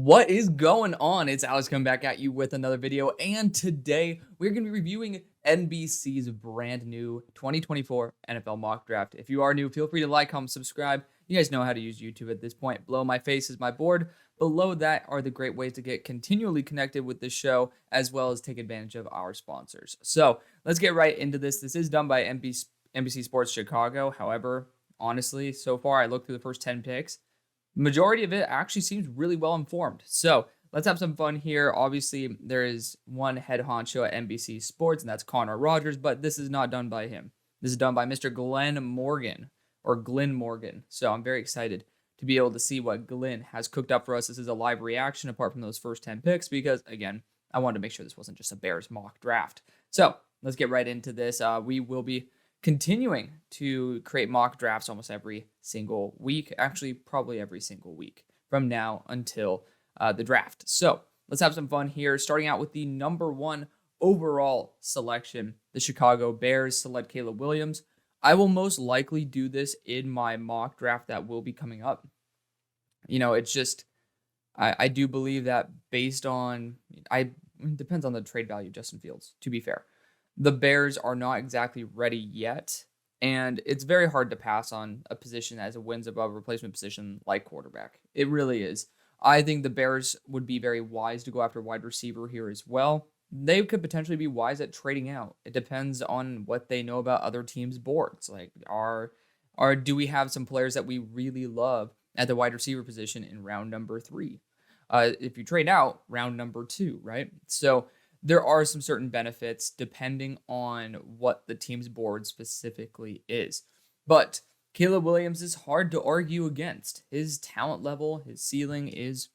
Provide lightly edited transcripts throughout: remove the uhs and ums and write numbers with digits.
What is going on? It's Alex coming back at you with another video, and today we're going to be reviewing NBC's brand new 2024 NFL mock draft. If you are new, feel free to like, comment, subscribe. You guys know how to use YouTube at this point. Below my face is my board. Below that are the great ways to get continually connected with the show, as well as take advantage of our sponsors. So let's get right into this. This is done by NBC Sports Chicago. However, honestly, so far I looked through the first 10 picks. Majority of it actually seems really well informed. So let's have some fun here. Obviously, there is one head honcho at NBC Sports, and that's Connor Rogers, but this is not done by him. This is done by Mr. Glenn Morgan. So I'm very excited to be able to see what Glenn has cooked up for us. This is a live reaction apart from those first 10 picks because, again, I wanted to make sure this wasn't just a Bears mock draft. So let's get right into this. We will be continuing to create mock drafts almost every single week, actually probably every single week from now until the draft. So let's have some fun here, starting out with the number one overall selection. The Chicago Bears select Caleb Williams. I will most likely do this in my mock draft that will be coming up. You know, it's just, I do believe that based on, it depends on the trade value of Justin Fields, to be fair. The Bears are not exactly ready yet, and it's very hard to pass on a position as a wins above replacement position like quarterback. It really is. I think the Bears would be very wise to go after wide receiver here as well. They could potentially be wise at trading out. It depends on what they know about other teams' boards. Like, do we have some players that we really love at the wide receiver position in round number 3? If you trade out, round number 2, right? So there are some certain benefits depending on what the team's board specifically is. But Caleb Williams is hard to argue against. His talent level, his ceiling is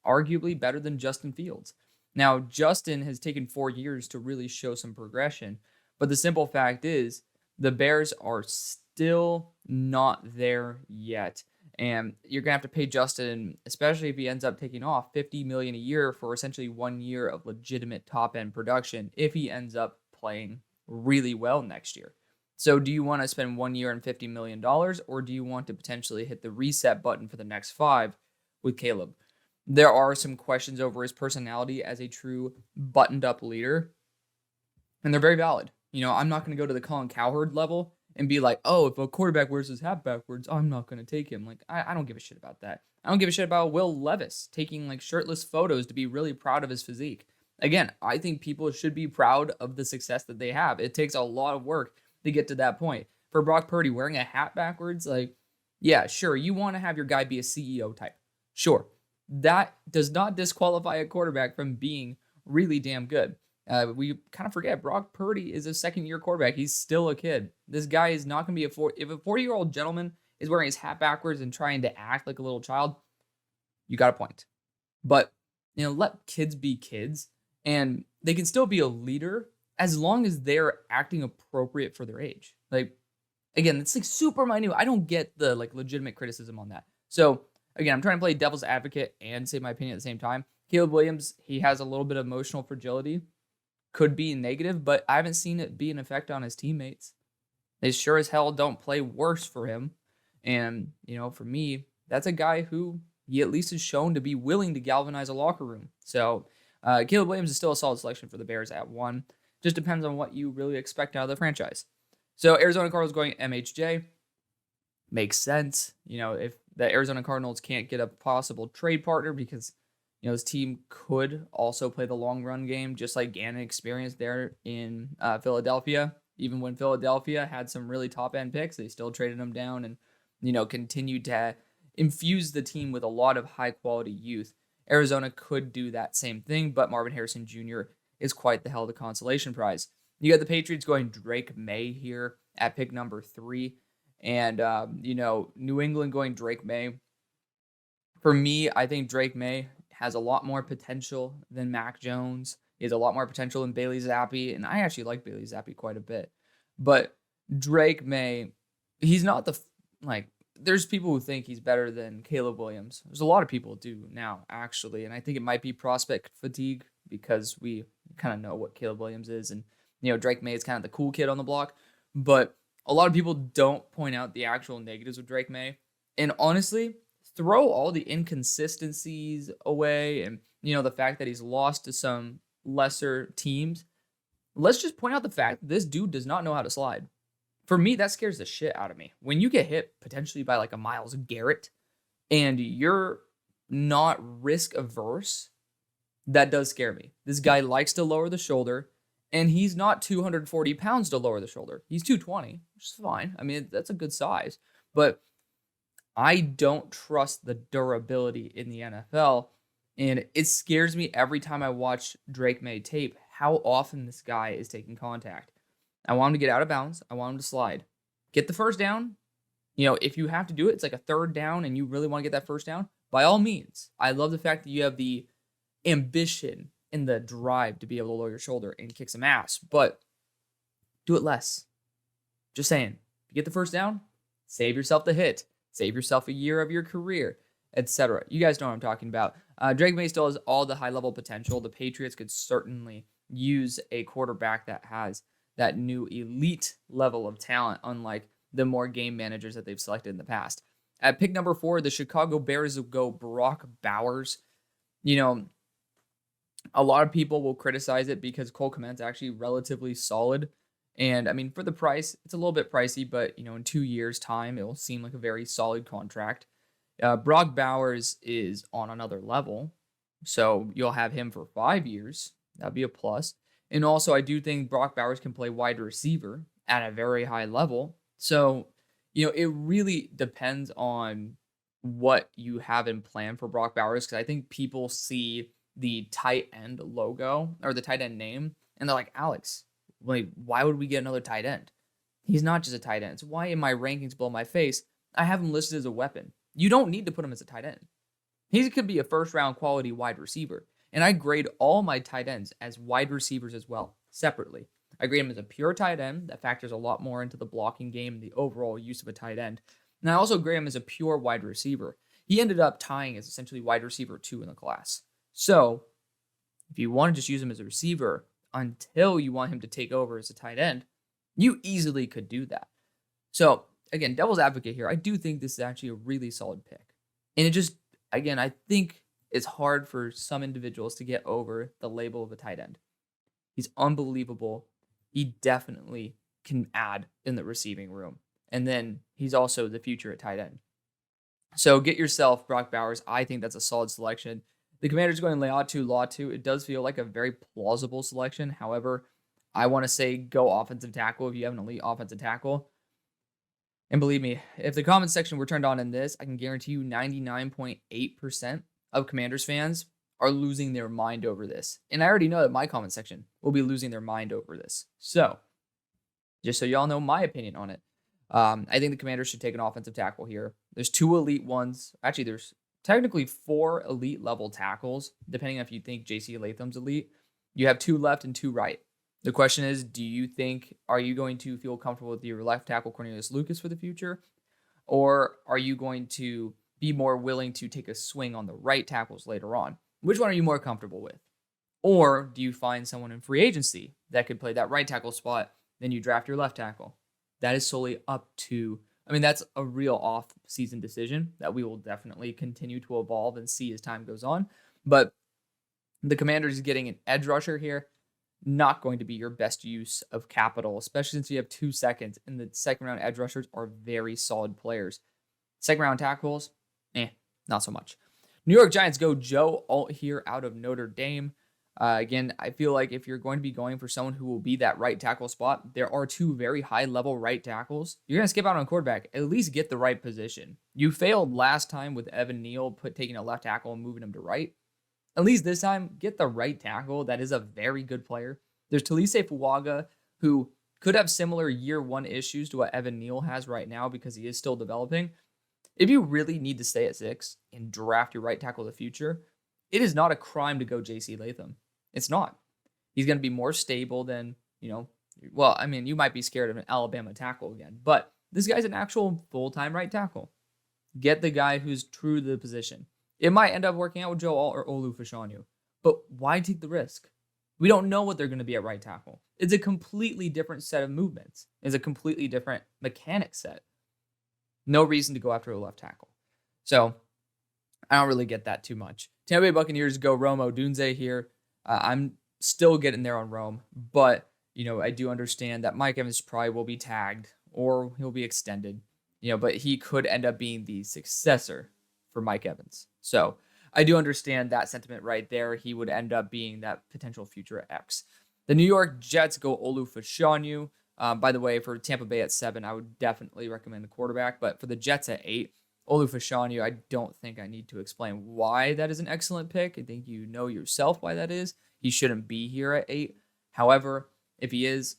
arguably better than Justin Fields. Now, Justin has taken 4 years to really show some progression, but the simple fact is the Bears are still not there yet. And you're going to have to pay Justin, especially if he ends up taking off $50 million a year for essentially 1 year of legitimate top-end production if he ends up playing really well next year. So do you want to spend 1 year and $50 million, or do you want to potentially hit the reset button for the next 5 with Caleb? There are some questions over his personality as a true buttoned-up leader, and they're very valid. You know, I'm not going to go to the Colin Cowherd level and be like, oh, if a quarterback wears his hat backwards, I'm not going to take him. Like, I don't give a shit about that. I don't give a shit about Will Levis taking, like, shirtless photos to be really proud of his physique. Again, I think people should be proud of the success that they have. It takes a lot of work to get to that point. For Brock Purdy, wearing a hat backwards, like, yeah, sure, you want to have your guy be a CEO type. Sure. That does not disqualify a quarterback from being really damn good. We kind of forget Brock Purdy is a second-year quarterback. He's still a kid. This guy is not going to be if a 40-year-old gentleman is wearing his hat backwards and trying to act like a little child, you got a point. But, you know, let kids be kids, and they can still be a leader as long as they're acting appropriate for their age. Like, again, it's like super minute. I don't get the like legitimate criticism on that. So, again, I'm trying to play devil's advocate and say my opinion at the same time. Caleb Williams, he has a little bit of emotional fragility. Could be negative, but I haven't seen it be an effect on his teammates. They sure as hell don't play worse for him. And, you know, for me, that's a guy who he at least is shown to be willing to galvanize a locker room. So Caleb Williams is still a solid selection for the Bears at 1. Just depends on what you really expect out of the franchise. So Arizona Cardinals going MHJ. Makes sense. You know, if the Arizona Cardinals can't get a possible trade partner because, you know, his team could also play the long run game, just like Gannon experienced there in Philadelphia. Even when Philadelphia had some really top end picks, they still traded them down and, you know, continued to infuse the team with a lot of high quality youth. Arizona could do that same thing, but Marvin Harrison Jr. is quite the hell of a consolation prize. You got the Patriots going Drake May here at pick number 3. And, you know, New England going Drake May. For me, I think Drake May has a lot more potential than Mac Jones. He has a lot more potential than Bailey Zappi, and I actually like Bailey Zappi quite a bit. But Drake May, he's not there's people who think he's better than Caleb Williams. There's a lot of people who do now, actually, and I think it might be prospect fatigue because we kind of know what Caleb Williams is, and, you know, Drake May is kind of the cool kid on the block. But a lot of people don't point out the actual negatives of Drake May. And honestly, throw all the inconsistencies away and, the fact that he's lost to some lesser teams. Let's just point out the fact that this dude does not know how to slide. For me, that scares the shit out of me. When you get hit potentially by like a Myles Garrett and you're not risk averse, that does scare me. This guy likes to lower the shoulder, and he's not 240 pounds to lower the shoulder. He's 220, which is fine. I mean, that's a good size. But I don't trust the durability in the NFL, and it scares me every time I watch Drake May tape how often this guy is taking contact. I want him to get out of bounds. I want him to slide. Get the first down. If you have to do it, it's like a third down and you really want to get that first down, by all means. I love the fact that you have the ambition and the drive to be able to lower your shoulder and kick some ass, but do it less. Just saying. If you get the first down, save yourself the hit. Save yourself a year of your career, etc. You guys know what I'm talking about. Drake May still has all the high-level potential. The Patriots could certainly use a quarterback that has that new elite level of talent, unlike the more game managers that they've selected in the past. At pick number 4, the Chicago Bears will go Brock Bowers. A lot of people will criticize it because Cole Kmet's actually relatively solid. And I mean, for the price, it's a little bit pricey, but in 2 years' time, it will seem like a very solid contract. Brock Bowers is on another level, so you'll have him for 5 years. That'd be a plus. And also, I do think Brock Bowers can play wide receiver at a very high level. So, it really depends on what you have in plan for Brock Bowers, because I think people see the tight end logo or the tight end name, and they're like, Alex, like, why would we get another tight end? He's not just a tight end. So why in my rankings below my face, I have him listed as a weapon? You don't need to put him as a tight end. He could be a first-round quality wide receiver. And I grade all my tight ends as wide receivers as well, separately. I grade him as a pure tight end. That factors a lot more into the blocking game and the overall use of a tight end. And I also grade him as a pure wide receiver. He ended up tying as essentially wide receiver 2 in the class. So if you want to just use him as a receiver until you want him to take over as a tight end, you easily could do that. So again, devil's advocate here. I do think this is actually a really solid pick. And it just, again, I think it's hard for some individuals to get over the label of a tight end. He's unbelievable. He definitely can add in the receiving room. And then he's also the future at tight end. So get yourself Brock Bowers. I think that's a solid selection. The Commanders going Latu. It does feel like a very plausible selection. However, I want to say go offensive tackle if you have an elite offensive tackle. And believe me, if the comment section were turned on in this, I can guarantee you 99.8% of Commanders fans are losing their mind over this. And I already know that my comment section will be losing their mind over this. So, just so y'all know my opinion on it, I think the Commanders should take an offensive tackle here. There's 2 elite ones. Actually, there's technically 4 elite level tackles, depending on if you think J.C. Latham's elite. You have 2 left and 2 right. The question is, are you going to feel comfortable with your left tackle Cornelius Lucas for the future? Or are you going to be more willing to take a swing on the right tackles later on? Which one are you more comfortable with? Or do you find someone in free agency that could play that right tackle spot, then you draft your left tackle? That is solely up to, that's a real off-season decision that we will definitely continue to evolve and see as time goes on. But the Commanders getting an edge rusher here, not going to be your best use of capital, especially since you have 2 seconds, and the second-round edge rushers are very solid players. Second-round tackles, not so much. New York Giants go Joe Alt here out of Notre Dame. Again, I feel like if you're going to be going for someone who will be that right tackle spot, there are 2 very high-level right tackles. You're going to skip out on quarterback. At least get the right position. You failed last time with Evan Neal taking a left tackle and moving him to right. At least this time, get the right tackle. That is a very good player. There's Talise Fuaga, who could have similar year 1 issues to what Evan Neal has right now because he is still developing. If you really need to stay at 6 and draft your right tackle of the future, it is not a crime to go J.C. Latham. It's not. He's going to be more stable than, you might be scared of an Alabama tackle again, but this guy's an actual full-time right tackle. Get the guy who's true to the position. It might end up working out with Joe Alt or Olu Fashanu, but why take the risk? We don't know what they're going to be at right tackle. It's a completely different set of movements. It's a completely different mechanic set. No reason to go after a left tackle. So I don't really get that too much. Tampa Bay Buccaneers go Rome Odunze here. I'm still getting there on Rome, but I do understand that Mike Evans probably will be tagged or he'll be extended. But he could end up being the successor for Mike Evans. So I do understand that sentiment right there. He would end up being that potential future X. The New York Jets go Olu Fashanu. By the way, for Tampa Bay at 7, I would definitely recommend the quarterback. But for the Jets at 8, Olu Fashanu, I don't think I need to explain why that is an excellent pick. I think you know yourself why that is. He shouldn't be here at 8. However, if he is,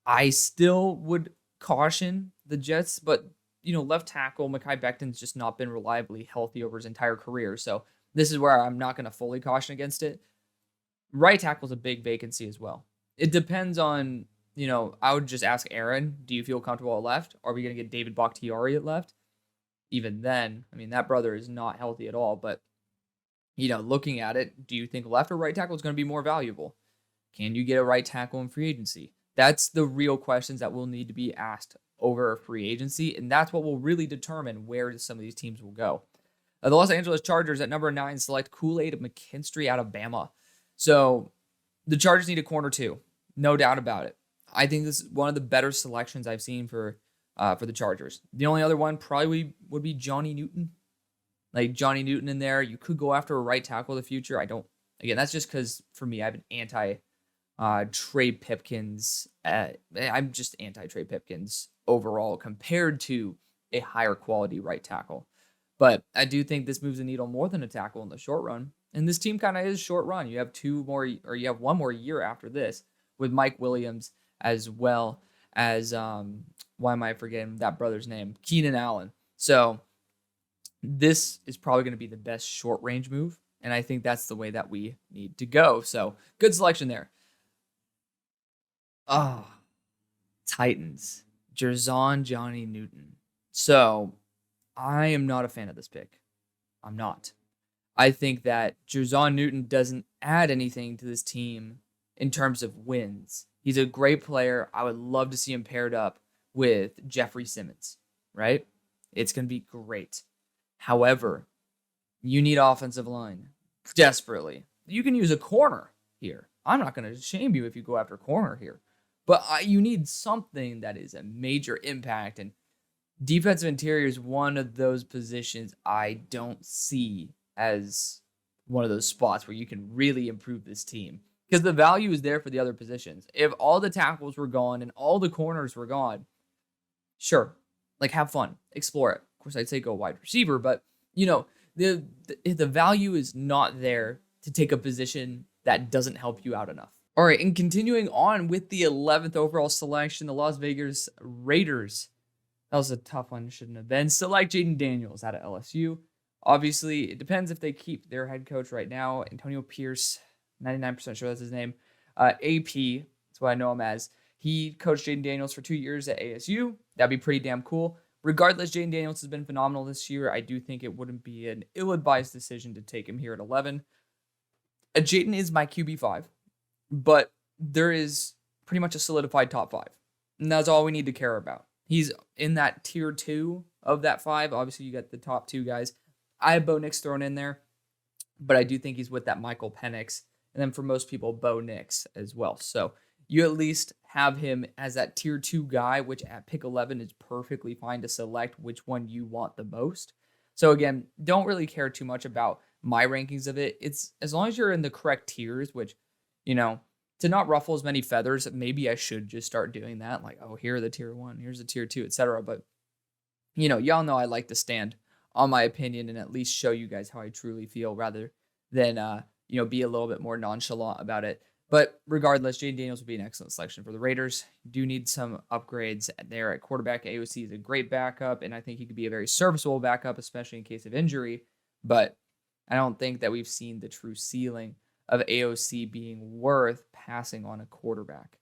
I still would caution the Jets. But, left tackle Mekhi Becton's just not been reliably healthy over his entire career. So this is where I'm not going to fully caution against it. Right tackle is a big vacancy as well. It depends on, I would just ask Aaron, do you feel comfortable at left? Are we going to get David Bakhtiari at left? Even then, that brother is not healthy at all. But, looking at it, do you think left or right tackle is going to be more valuable? Can you get a right tackle in free agency? That's the real questions that will need to be asked over free agency. And that's what will really determine where some of these teams will go. The Los Angeles Chargers at number 9 select Kool-Aid McKinstry out of Bama. So the Chargers need a corner too. No doubt about it. I think this is one of the better selections I've seen for the Chargers. The only other one probably would be Johnny Newton. Like Johnny Newton in there. You could go after a right tackle in the future. Again, that's just because for me, I have an anti-Trey Pipkins. I'm just anti-Trey Pipkins overall compared to a higher quality right tackle. But I do think this moves the needle more than a tackle in the short run. And this team kind of is short run. You have one more year after this with Mike Williams as well as why am I forgetting that brother's name? Keenan Allen. So this is probably going to be the best short range move. And I think that's the way that we need to go. So good selection there. Oh, Titans. Jerzon Johnny Newton. So I am not a fan of this pick. I'm not. I think that Jerzon Newton doesn't add anything to this team in terms of wins. He's a great player. I would love to see him paired up with Jeffrey Simmons, right? It's going to be great. However, you need offensive line desperately. You can use a corner here. I'm not going to shame you if you go after corner here. But you need something that is a major impact. And defensive interior is one of those positions I don't see as one of those spots where you can really improve this team. Because the value is there for the other positions. If all the tackles were gone and all the corners were gone, sure, have fun, explore it. Of course, I'd say go wide receiver, but the value is not there to take a position that doesn't help you out enough. All right, and continuing on with the 11th overall selection, the Las Vegas Raiders. That was a tough one, shouldn't have been. Select Jaden Daniels out of LSU. Obviously, it depends if they keep their head coach right now, Antonio Pierce. 99% sure that's his name. AP, that's what I know him as. He coached Jaden Daniels for 2 years at ASU. That'd be pretty damn cool. Regardless, Jaden Daniels has been phenomenal this year. I do think it wouldn't be an ill-advised decision to take him here at 11. Jaden is my QB5, but there is pretty much a solidified top 5. And that's all we need to care about. He's in that tier 2 of that 5. Obviously, you got the top 2 guys. I have Bo Nix thrown in there, but I do think he's with that Michael Penix. And then for most people, Bo Nix as well. So you at least have him as that tier 2 guy, which at pick 11 is perfectly fine to select which one you want the most. So again, don't really care too much about my rankings of it. It's as long as you're in the correct tiers, which, to not ruffle as many feathers, maybe I should just start doing that. Like, oh, here are the tier 1, here's the tier 2, etc. But, y'all know I like to stand on my opinion and at least show you guys how I truly feel rather than, be a little bit more nonchalant about it. But regardless, Jaden Daniels would be an excellent selection for the Raiders. Do need some upgrades there at quarterback. AOC is a great backup, and I think he could be a very serviceable backup, especially in case of injury. But I don't think that we've seen the true ceiling of AOC being worth passing on a quarterback.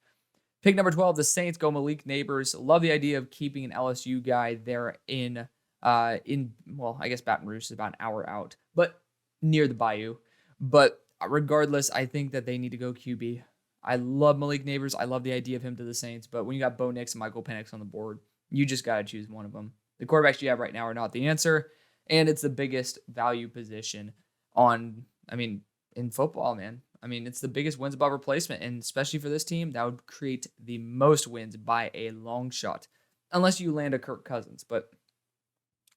Pick number 12, the Saints go Malik Neighbors. Love the idea of keeping an LSU guy there in I guess Baton Rouge is about an hour out, but near the Bayou. But regardless, I think that they need to go QB. I love Malik Neighbors. I love the idea of him to the Saints, but when you got Bo Nix and Michael Penix on the board, you just got to choose one of them. The quarterbacks you have right now are not the answer. And it's the biggest value position on, I mean, in football, man. I mean, it's the biggest wins above replacement. And especially for this team, that would create the most wins by a long shot. Unless you land a Kirk Cousins. But,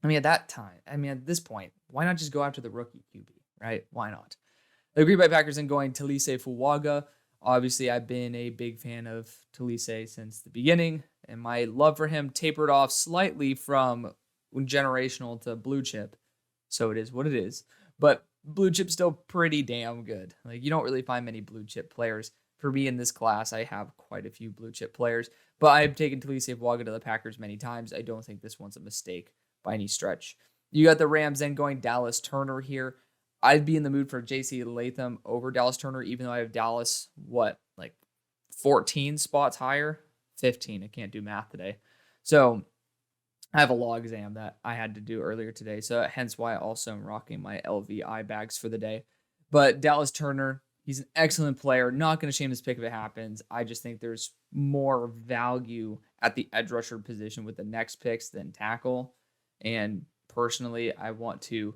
I mean, at this point, why not just go after the rookie QB, right? Why not? The Green Bay Packers then going Talise Fuaga. Obviously, I've been a big fan of Talise since the beginning, and my love for him tapered off slightly from generational to blue chip. So it is what it is. But blue chip's still pretty damn good. Like, you don't really find many blue chip players. For me in this class, I have quite a few blue chip players, but I've taken Talise Fuaga to the Packers many times. I don't think this one's a mistake by any stretch. You got the Rams then going Dallas Turner here. I'd be in the mood for J.C. Latham over Dallas Turner, even though I have Dallas, 14 spots higher? 15. I can't do math today. So I have a law exam that I had to do earlier today. So hence why I also am rocking my LVI bags for the day. But Dallas Turner, he's an excellent player. Not going to shame this pick if it happens. I just think there's more value at the edge rusher position with the next picks than tackle. And personally, I want to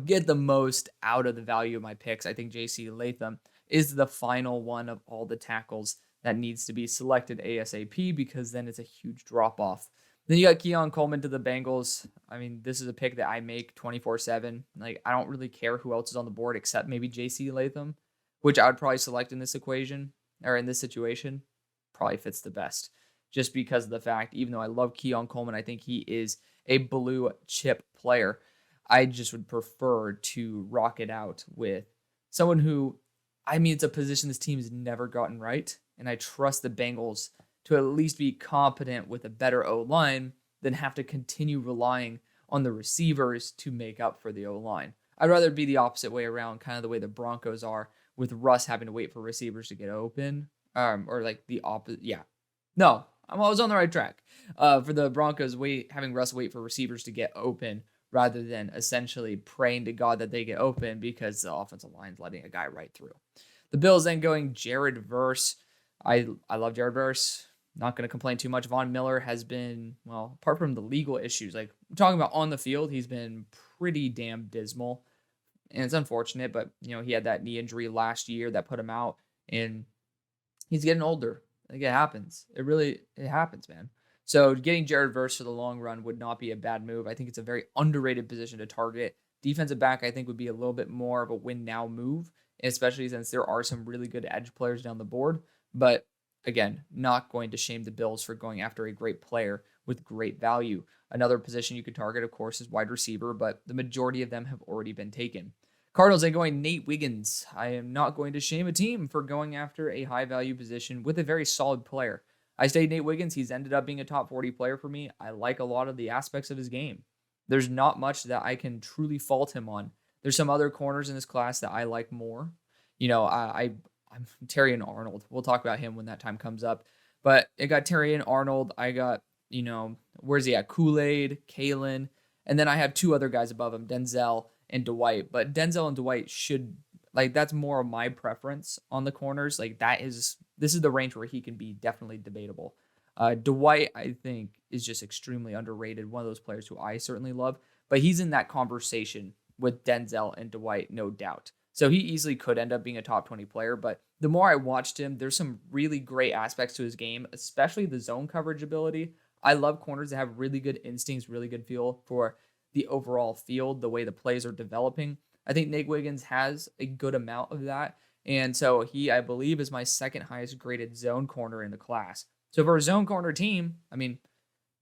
get the most out of the value of my picks. I think J.C. Latham is the final one of all the tackles that needs to be selected ASAP, because then it's a huge drop-off. Then you got Keon Coleman to the Bengals. I mean, this is a pick that I make 24/7. Like, I don't really care who else is on the board except maybe J.C. Latham, which I would probably select in this equation, or in this situation. Probably fits the best. Just because of the fact, even though I love Keon Coleman, I think he is a blue chip player. I just would prefer to rock it out with someone who, it's a position this team has never gotten right. And I trust the Bengals to at least be competent with a better O-line than have to continue relying on the receivers to make up for the O-line. I'd rather be the opposite way around, kind of the way the Broncos are, with Russ having to wait for receivers to get open. Or like the opposite. Yeah. No, I was on the right track. For the Broncos, having Russ wait for receivers to get open, rather than essentially praying to God that they get open because the offensive line's letting a guy right through. The Bills then going Jared Verse. I love Jared Verse. Not going to complain too much. Von Miller has been, apart from the legal issues, like I'm talking about on the field, he's been pretty damn dismal. And it's unfortunate, but, he had that knee injury last year that put him out, and he's getting older. Like, it happens. It happens, man. So getting Jared Verse for the long run would not be a bad move. I think it's a very underrated position to target. Defensive back, I think, would be a little bit more of a win-now move, especially since there are some really good edge players down the board. But again, not going to shame the Bills for going after a great player with great value. Another position you could target, of course, is wide receiver, but the majority of them have already been taken. Cardinals are going Nate Wiggins. I am not going to shame a team for going after a high-value position with a very solid player. I stayed Nate Wiggins. He's ended up being a top 40 player for me. I like a lot of the aspects of his game. There's not much that I can truly fault him on. There's some other corners in this class that I like more. I'm Terrion Arnold. We'll talk about him when that time comes up. But I got Terrion Arnold. I got, where's he at? Kool-Aid, Kalen. And then I have two other guys above him, Denzel and Dwight. But Denzel and Dwight that's more of my preference on the corners. This is the range where he can be definitely debatable. Dwight, I think, is just extremely underrated. One of those players who I certainly love, but he's in that conversation with Denzel and Dwight, no doubt. So he easily could end up being a top 20 player, but the more I watched him, there's some really great aspects to his game, especially the zone coverage ability. I love corners that have really good instincts, really good feel for the overall field, the way the plays are developing. I think Nate Wiggins has a good amount of that. And so he, I believe, is my second highest graded zone corner in the class. So for a zone corner team,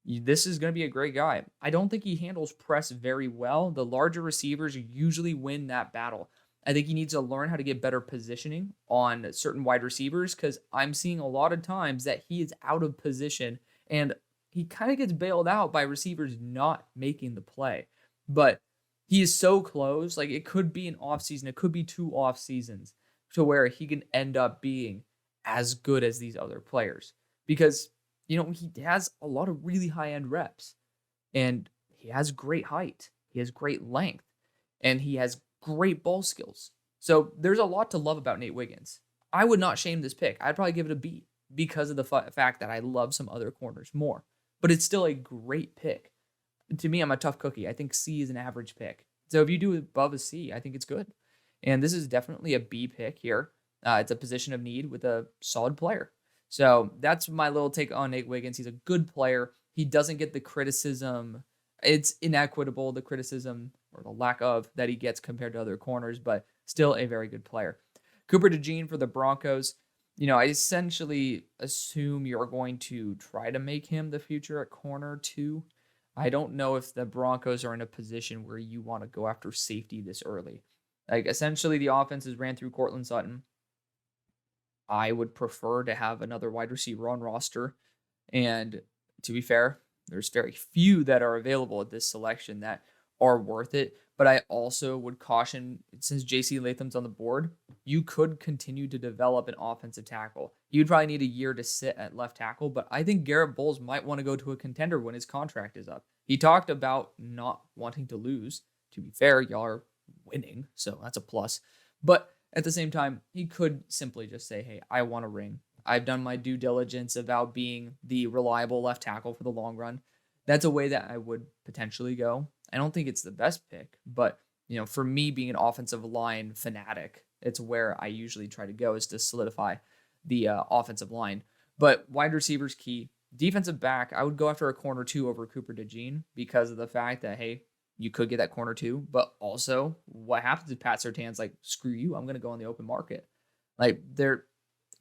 this is going to be a great guy. I don't think he handles press very well. The larger receivers usually win that battle. I think he needs to learn how to get better positioning on certain wide receivers, because I'm seeing a lot of times that he is out of position and he kind of gets bailed out by receivers not making the play. But he is so close. Like, it could be an off season. It could be 2 off seasons to where he can end up being as good as these other players, because, he has a lot of really high end reps, and he has great height. He has great length, and he has great ball skills. So there's a lot to love about Nate Wiggins. I would not shame this pick. I'd probably give it a B because of the fact that I love some other corners more, but it's still a great pick. To me, I'm a tough cookie. I think C is an average pick. So if you do above a C, I think it's good. And this is definitely a B pick here. It's a position of need with a solid player. So that's my little take on Nate Wiggins. He's a good player. He doesn't get the criticism. It's inequitable, the criticism or the lack of that he gets compared to other corners, but still a very good player. Cooper DeJean for the Broncos. I essentially assume you're going to try to make him the future at corner too. I don't know if the Broncos are in a position where you want to go after safety this early. Like, essentially, the offense is ran through Cortland Sutton. I would prefer to have another wide receiver on roster. And to be fair, there's very few that are available at this selection that are worth it. But I also would caution, since JC Latham's on the board, you could continue to develop an offensive tackle. You'd probably need a year to sit at left tackle, but I think Garrett Bowles might want to go to a contender when his contract is up. He talked about not wanting to lose. To be fair, y'all are winning, so that's a plus. But at the same time, he could simply just say, hey, I want a ring. I've done my due diligence about being the reliable left tackle for the long run. That's a way that I would potentially go. I don't think it's the best pick, but for me being an offensive line fanatic, it's where I usually try to go, is to solidify the offensive line. But wide receivers key. Defensive back, I would go after a corner 2 over Cooper DeJean because of the fact that, hey, you could get that corner 2, but also what happens if Pat Surtain's like, screw you, I'm going to go on the open market. Like, there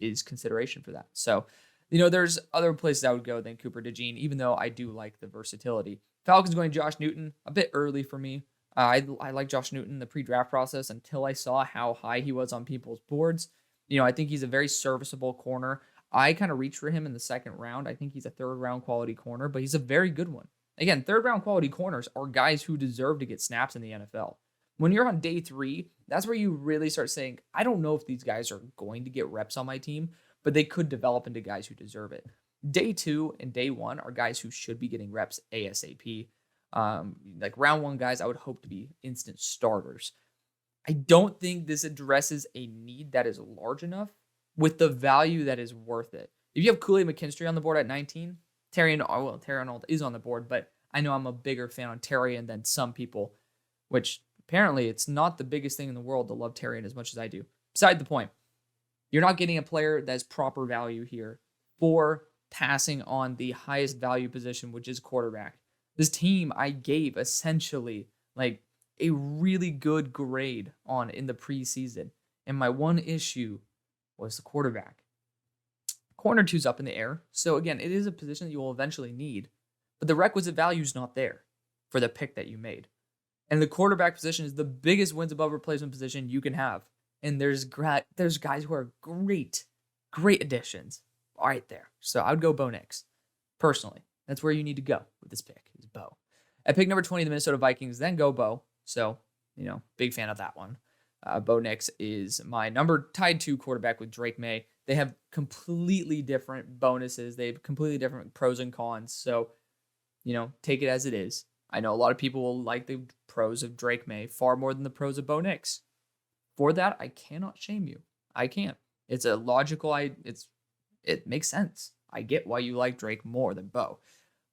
is consideration for that. So, there's other places I would go than Cooper DeJean, even though I do like the versatility. Falcons going Josh Newton, a bit early for me. I like Josh Newton in the pre-draft process until I saw how high he was on people's boards. I think he's a very serviceable corner. I kind of reached for him in the second round. I think he's a third-round quality corner, but he's a very good one. Again, third-round quality corners are guys who deserve to get snaps in the NFL. When you're on day 3, that's where you really start saying, I don't know if these guys are going to get reps on my team, but they could develop into guys who deserve it. Day 2 and day 1 are guys who should be getting reps ASAP. Like round 1 guys, I would hope to be instant starters. I don't think this addresses a need that is large enough with the value that is worth it. If you have Kool-Aid McKinstry on the board at 19, Terrion Arnold is on the board, but I know I'm a bigger fan on Terrion than some people, which apparently it's not the biggest thing in the world to love Terrion as much as I do. Beside the point, you're not getting a player that's proper value here for passing on the highest value position, which is quarterback. This team I gave essentially like a really good grade on in the preseason. And my one issue was the quarterback. Corner 2's up in the air. So again, it is a position that you will eventually need, but the requisite value is not there for the pick that you made. And the quarterback position is the biggest wins above replacement position you can have. And there's guys who are great additions right there. So I would go Bo Nix. Personally, that's where you need to go with this pick, is Bo. At pick number 20, the Minnesota Vikings then go Bo. So, big fan of that one. Bo Nix is my tied 2 quarterback with Drake May. They have completely different bonuses. They have completely different pros and cons. So, take it as it is. I know a lot of people will like the pros of Drake May far more than the pros of Bo Nix. For that, I cannot shame you. I can't. It's a logical, it makes sense. I get why you like Drake more than Bo.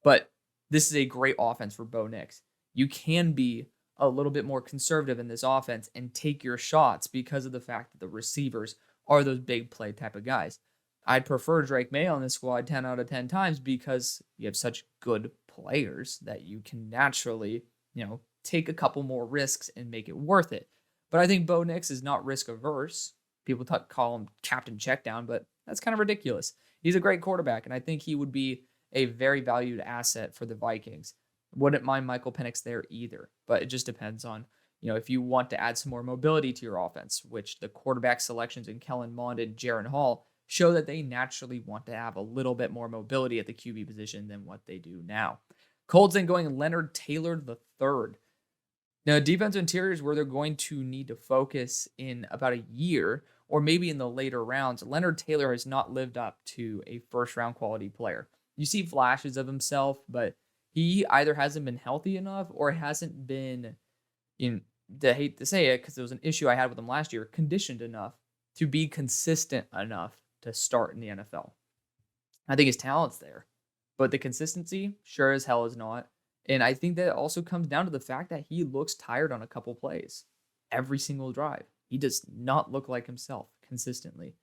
But this is a great offense for Bo Nix. You can be a little bit more conservative in this offense and take your shots because of the fact that the receivers are those big play type of guys. I'd prefer Drake May on this squad 10 out of 10 times because you have such good players that you can naturally, take a couple more risks and make it worth it. But I think Bo Nix is not risk averse. People call him Captain Checkdown, but that's kind of ridiculous. He's a great quarterback, and I think he would be a very valued asset for the Vikings. Wouldn't mind Michael Penix there either, but it just depends on, if you want to add some more mobility to your offense, which the quarterback selections in Kellen Mond and Jaron Hall show that they naturally want to have a little bit more mobility at the QB position than what they do now. Colts then going Leonard Taylor III. Now, defensive interior is where they're going to need to focus in about a year, or maybe in the later rounds. Leonard Taylor has not lived up to a first-round quality player. You see flashes of himself, but he either hasn't been healthy enough or hasn't been, I hate to say it because it was an issue I had with him last year, conditioned enough to be consistent enough to start in the NFL. I think his talent's there, but the consistency sure as hell is not. And I think that also comes down to the fact that he looks tired on a couple plays every single drive. He does not look like himself consistently.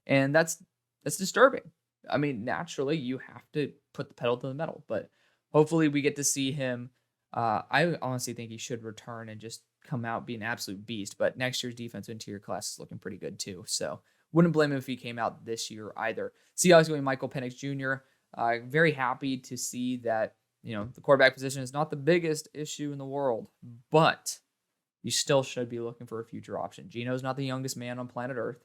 And that's disturbing. I mean, naturally, you have to put the pedal to the metal, but hopefully we get to see him. I honestly think he should return and just come out be an absolute beast. But next year's defensive interior class is looking pretty good too. So wouldn't blame him if he came out this year either. Seahawks going Michael Penix Jr. Very happy to see that the quarterback position is not the biggest issue in the world, but you still should be looking for a future option. Gino's not the youngest man on planet Earth,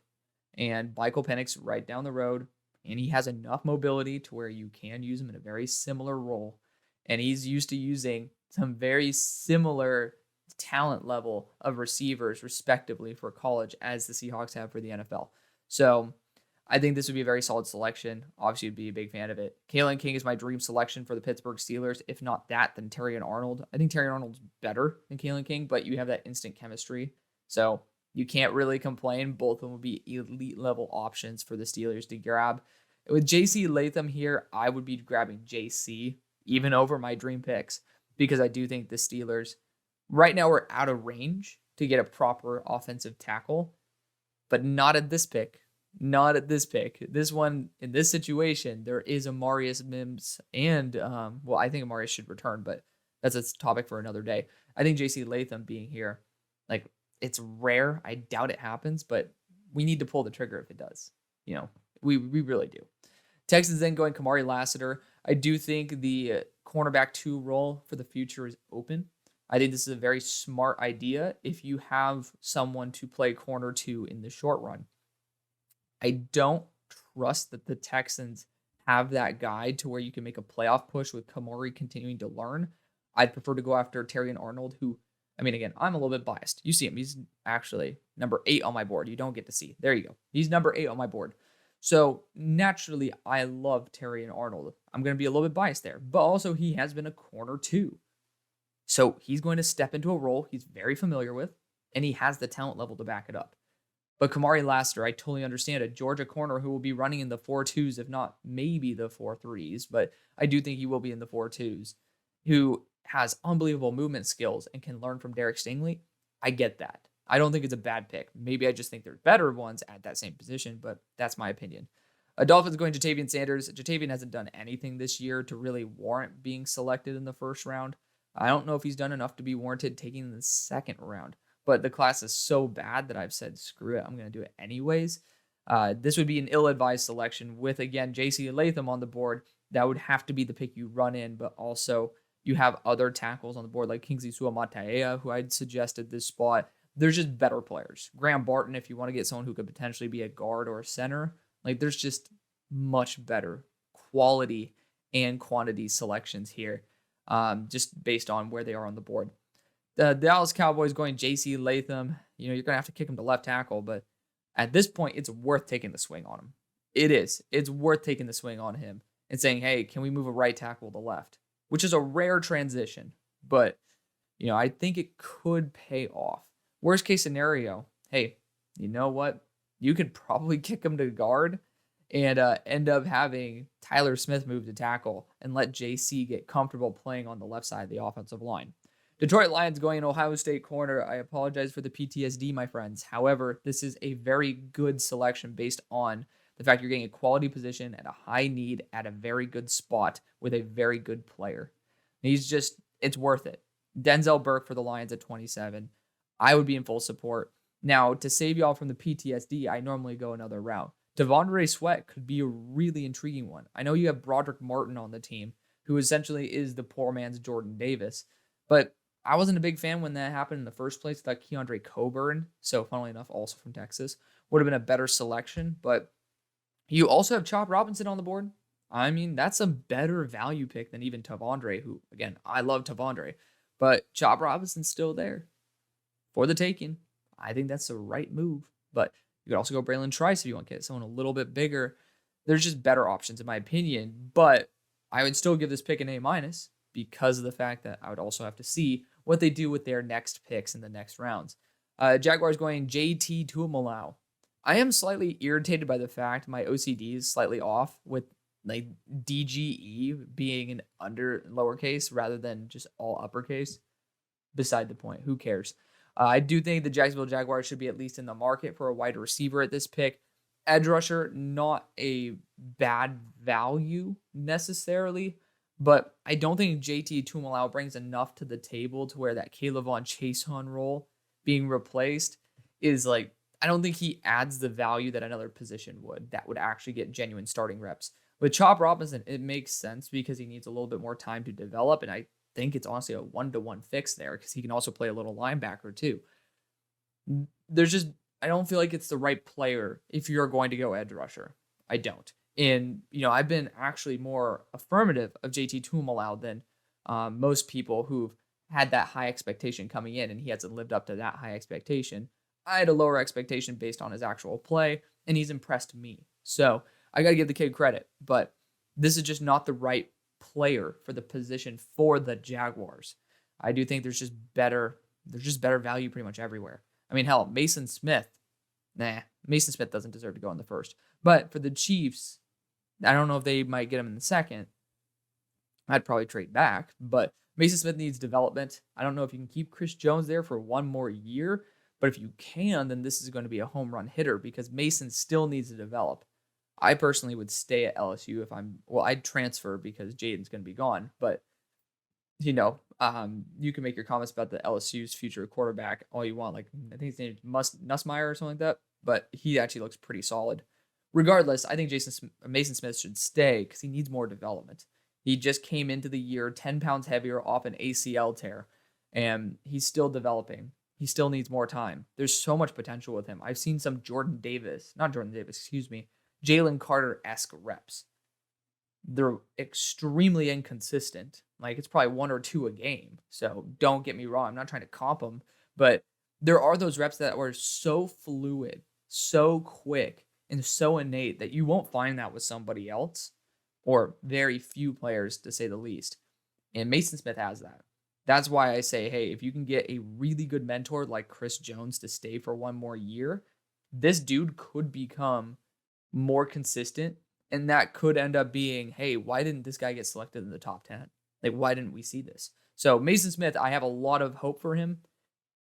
and Michael Penix right down the road, and he has enough mobility to where you can use him in a very similar role, and he's used to using some very similar talent level of receivers, respectively, for college as the Seahawks have for the NFL. So I think this would be a very solid selection. Obviously, I'd be a big fan of it. Kalen King is my dream selection for the Pittsburgh Steelers. If not that, then Terrion Arnold. I think Terrion Arnold's better than Kalen King, but you have that instant chemistry. So you can't really complain. Both of them would be elite level options for the Steelers to grab. With JC Latham here, I would be grabbing JC even over my dream picks because I do think the Steelers right now are out of range to get a proper offensive tackle, but not at this pick. Not at this pick. This one, in this situation, there is Amarius Mims and, I think Amarius should return, but that's a topic for another day. I think JC Latham being here, it's rare. I doubt it happens, but we need to pull the trigger if it does. We really do. Texans then going Kamari Lassiter. I do think the cornerback 2 role for the future is open. I think this is a very smart idea if you have someone to play corner 2 in the short run. I don't trust that the Texans have that guy to where you can make a playoff push with Kamari continuing to learn. I'd prefer to go after Terrion Arnold, who, again, I'm a little bit biased. You see him. He's actually number 8 on my board. You don't get to see. There you go. He's number 8 on my board. So naturally, I love Terrion Arnold. I'm going to be a little bit biased there, but also he has been a corner 2. So he's going to step into a role he's very familiar with, and he has the talent level to back it up. But Kamari Lassiter, I totally understand, a Georgia corner who will be running in the 4-2s, if not maybe the 4-3s, but I do think he will be in the 4-2s, who has unbelievable movement skills and can learn from Derek Stingley. I get that. I don't think it's a bad pick. Maybe I just think there's better ones at that same position, but that's my opinion. Dolphins going Jatavian Sanders. Jatavian hasn't done anything this year to really warrant being selected in the first round. I don't know if he's done enough to be warranted taking in the second round. But the class is so bad that I've said, screw it, I'm going to do it anyways. This would be an ill-advised selection with, again, JC Latham on the board. That would have to be the pick you run in, but also you have other tackles on the board like Kingsley Suamataia, who I'd suggested this spot. There's just better players. Graham Barton, if you want to get someone who could potentially be a guard or a center, there's just much better quality and quantity selections here, just based on where they are on the board. The Dallas Cowboys going JC Latham. You're going to have to kick him to left tackle, but at this point, it's worth taking the swing on him. It is. It's worth taking the swing on him and saying, hey, can we move a right tackle to left? Which is a rare transition, but, I think it could pay off. Worst case scenario, hey, you know what? You could probably kick him to guard and end up having Tyler Smith move to tackle and let JC get comfortable playing on the left side of the offensive line. Detroit Lions going Ohio State corner. I apologize for the PTSD, my friends. However, this is a very good selection based on the fact you're getting a quality position at a high need at a very good spot with a very good player. It's worth it. Denzel Burke for the Lions at 27. I would be in full support. Now, to save y'all from the PTSD, I normally go another route. Devondre Sweat could be a really intriguing one. I know you have Broderick Martin on the team, who essentially is the poor man's Jordan Davis, but I wasn't a big fan when that happened in the first place. I thought Keandre Coburn, so funnily enough, also from Texas, would have been a better selection. But you also have Chop Robinson on the board. That's a better value pick than even Tavondre, who, again, I love Tavondre. But Chop Robinson's still there for the taking. I think that's the right move. But you could also go Braylon Trice if you want to get someone a little bit bigger. There's just better options, in my opinion. But I would still give this pick an A- because of the fact that I would also have to see what they do with their next picks in the next rounds. Jaguars going JT Tuimoloau. I am slightly irritated by the fact my OCD is slightly off with like DGE being an under lowercase rather than just all uppercase. Beside the point. Who cares? I do think the Jacksonville Jaguars should be at least in the market for a wide receiver at this pick. Edge rusher, not a bad value necessarily, but I don't think JT Tuimoloau brings enough to the table to where that Caleb Von Chason role being replaced is like, I don't think he adds the value that another position would that would actually get genuine starting reps. With Chop Robinson, it makes sense because he needs a little bit more time to develop, and I think it's honestly a 1-to-1 fix there because he can also play a little linebacker too. There's just, I don't feel like it's the right player if you're going to go edge rusher. I don't. And, I've been actually more affirmative of JT Tuimoloau than most people who've had that high expectation coming in, and he hasn't lived up to that high expectation. I had a lower expectation based on his actual play, and he's impressed me. So I got to give the kid credit, but this is just not the right player for the position for the Jaguars. I do think there's just better value pretty much everywhere. I mean, hell, Mason Smith doesn't deserve to go in the first. But for the Chiefs, I don't know if they might get him in the second. I'd probably trade back, but Mason Smith needs development. I don't know if you can keep Chris Jones there for one more year, but if you can, then this is going to be a home run hitter because Mason still needs to develop. I personally would stay at LSU I'd transfer because Jaden's going to be gone, but you can make your comments about the LSU's future quarterback all you want. Like, I think his name is Nussmeier or something like that, but he actually looks pretty solid. Regardless, I think Mason Smith should stay because he needs more development. He just came into the year 10 pounds heavier off an ACL tear, and he's still developing. He still needs more time. There's so much potential with him. I've seen some Jalen Carter-esque reps. They're extremely inconsistent. Like, it's probably 1 or 2 a game. So don't get me wrong. I'm not trying to comp them, but there are those reps that were so fluid, so quick, and so innate that you won't find that with somebody else or very few players, to say the least. And Mason Smith has that. That's why I say, hey, if you can get a really good mentor like Chris Jones to stay for one more year, this dude could become more consistent. And that could end up being, hey, why didn't this guy get selected in the top 10? Like, why didn't we see this? So Mason Smith, I have a lot of hope for him.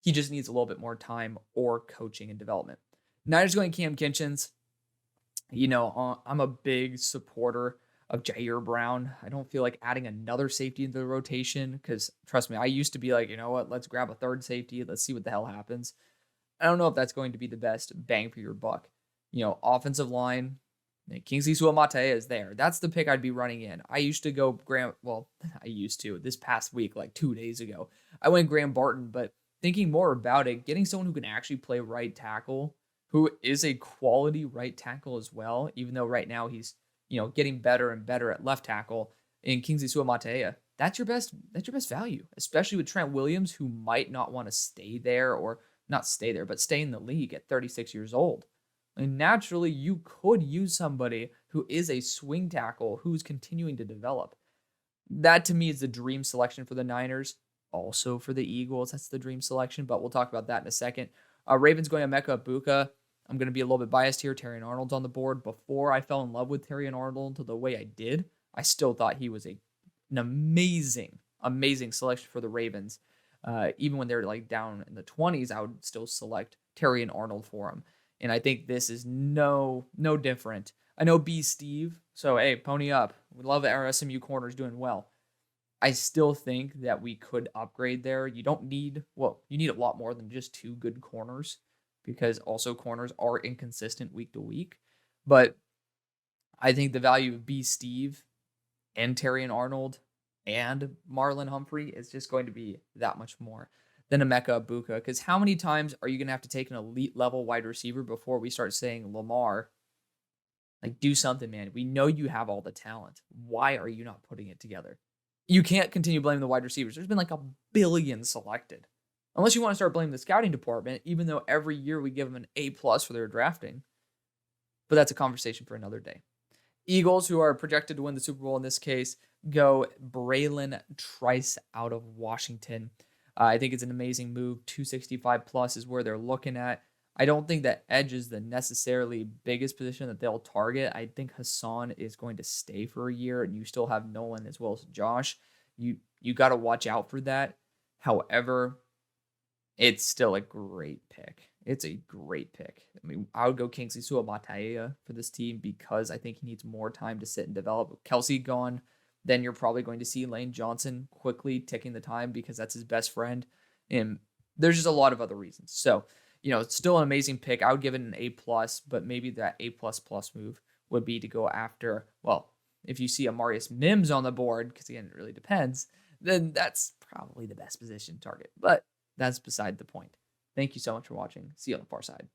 He just needs a little bit more time or coaching and development. Niners going Cam Kinchins. I'm a big supporter of Jair Brown. I don't feel like adding another safety into the rotation because, trust me, I used to be like, you know what, let's grab a third safety. Let's see what the hell happens. I don't know if that's going to be the best bang for your buck. Offensive line, Kingsley Suamataia is there. That's the pick I'd be running in. I used to go this past week, like 2 days ago. I went Graham Barton, but thinking more about it, getting someone who can actually play right tackle, who is a quality right tackle as well, even though right now he's, getting better and better at left tackle, in Kingsley Suamataia. That's your best value, especially with Trent Williams, who might not want to stay there, or not stay there, but stay in the league at 36 years old. And naturally, you could use somebody who is a swing tackle who's continuing to develop. That, to me, is the dream selection for the Niners. Also for the Eagles, that's the dream selection, but we'll talk about that in a second. Ravens going Emeka Egbuka. I'm going to be a little bit biased here. Terrion Arnold's on the board. Before I fell in love with Terrion Arnold the way I did, I still thought he was an amazing selection for the Ravens. Even when they're like down in the 20s, I would still select Terrion Arnold for him. And I think this is no different. I know B. Steve, so hey, pony up. We love our SMU corners doing well. I still think that we could upgrade there. You need a lot more than just 2 good corners, because also corners are inconsistent week to week. But I think the value of B. Steve and Terrion Arnold and Marlon Humphrey is just going to be that much more than Emeka Egbuka. Because how many times are you going to have to take an elite level wide receiver before we start saying, Lamar, like, do something, man. We know you have all the talent. Why are you not putting it together? You can't continue blaming the wide receivers. There's been like 1 billion selected. Unless you want to start blaming the scouting department, even though every year we give them an A+ for their drafting. But that's a conversation for another day. Eagles, who are projected to win the Super Bowl in this case, go Braylon Trice out of Washington. I think it's an amazing move. 265+ is where they're looking at. I don't think that edge is the necessarily biggest position that they'll target. I think Hassan is going to stay for a year, and you still have Nolan as well as Josh. You got to watch out for that. However, it's still a great pick. It's a great pick. I mean, I would go Kingsley Suamataia for this team because I think he needs more time to sit and develop. With Kelsey gone, then you're probably going to see Lane Johnson quickly taking the time because that's his best friend. And there's just a lot of other reasons. So, it's still an amazing pick. I would give it an A+, but maybe that A++ move would be to go after, well, if you see Amarius Mims on the board, because again, it really depends, then that's probably the best position target. But that's beside the point. Thank you so much for watching. See you on the far side.